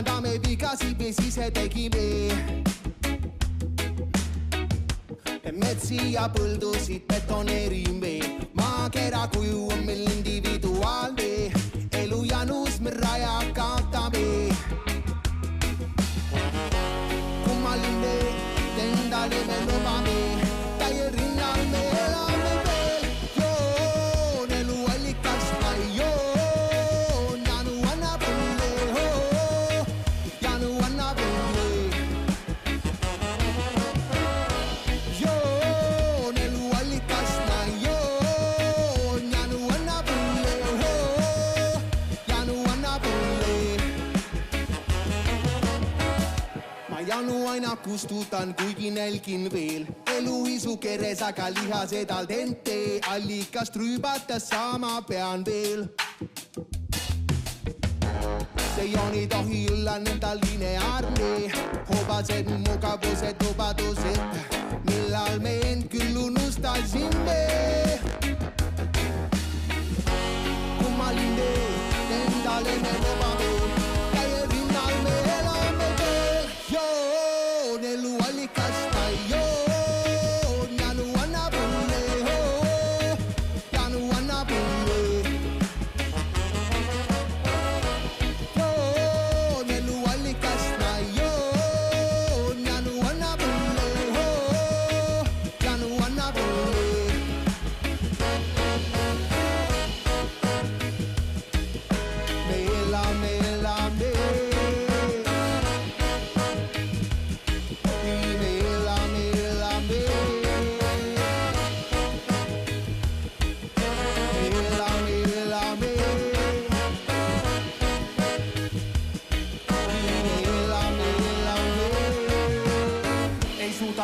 parandame vigasi, mis ise tegime. Metsi ja põldusid betoneerime, maakera kuju on meil individuaalne, elu janus me raja kaotame. Kummaline, endale me lubame, täie rinnal me elame veel. Joon, elu allikas ma joon, janu annab õnne, janu annab õnne. Janu aina kustutan, kuigi nälgin veel. Elu isu keres, aga lihased al dente. Allikast rüübates saama pean veel. See jooni tohi olla nõnda lineaarne. Hobased mugavused, lubadused, millal me end küll unustasime. Kummaline, endale me lubame, täie rinnal me elame veel. Joon, elu allikas ma joon, janu annab õnne, janu annab õnne. Joon, elu allikas ma joon, janu annab õnne, janu annab õnne. Me elame, elame.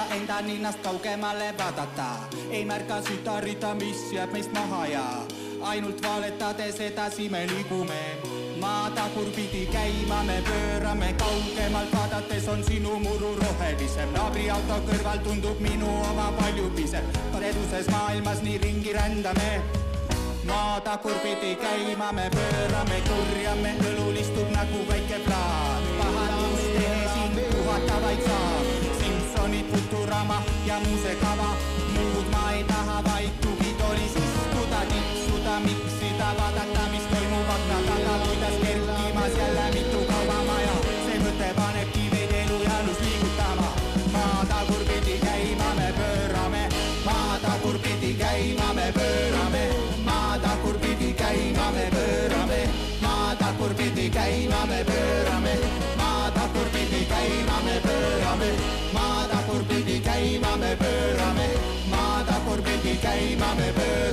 Enda ninnast kaugemalle vaadata, ei märka sütarita, mis jääb meist maha ja ainult valetades edasi me liigume. Maa tagurpidi käima me pöörame, kaugemalt vaadates on sinu muru rohelisem. Naabriauto kõrval tundub minu oma palju pisem, kadeduses maailmas nii ringi rändame. Maa tagurpidi käima me pöörame, kurjame, õlul istub nagu väike plaan. Pahandust tehe siin puhata vaid saab, Simpsonid, Futurama ja muusekava. Muud ma ei taha, vaid tugitolis istuda, tiksuda, miksida, vaadata, mis toimub akna taga, kuidas kerkimas jälle mitu kaubamaja. See mõte paneb kiveid elu jalus liigutama. Maa tagurpidi käima me pöörame, maa tagurpidi käima me pöörame, maa tagurpidi käima me pöörame, maa tagurpidi käima me pöörame, maa tagurpidi käima me pöörame, maa tagurpidi käima me pöörame, maa tagurpidi käima me pöörame.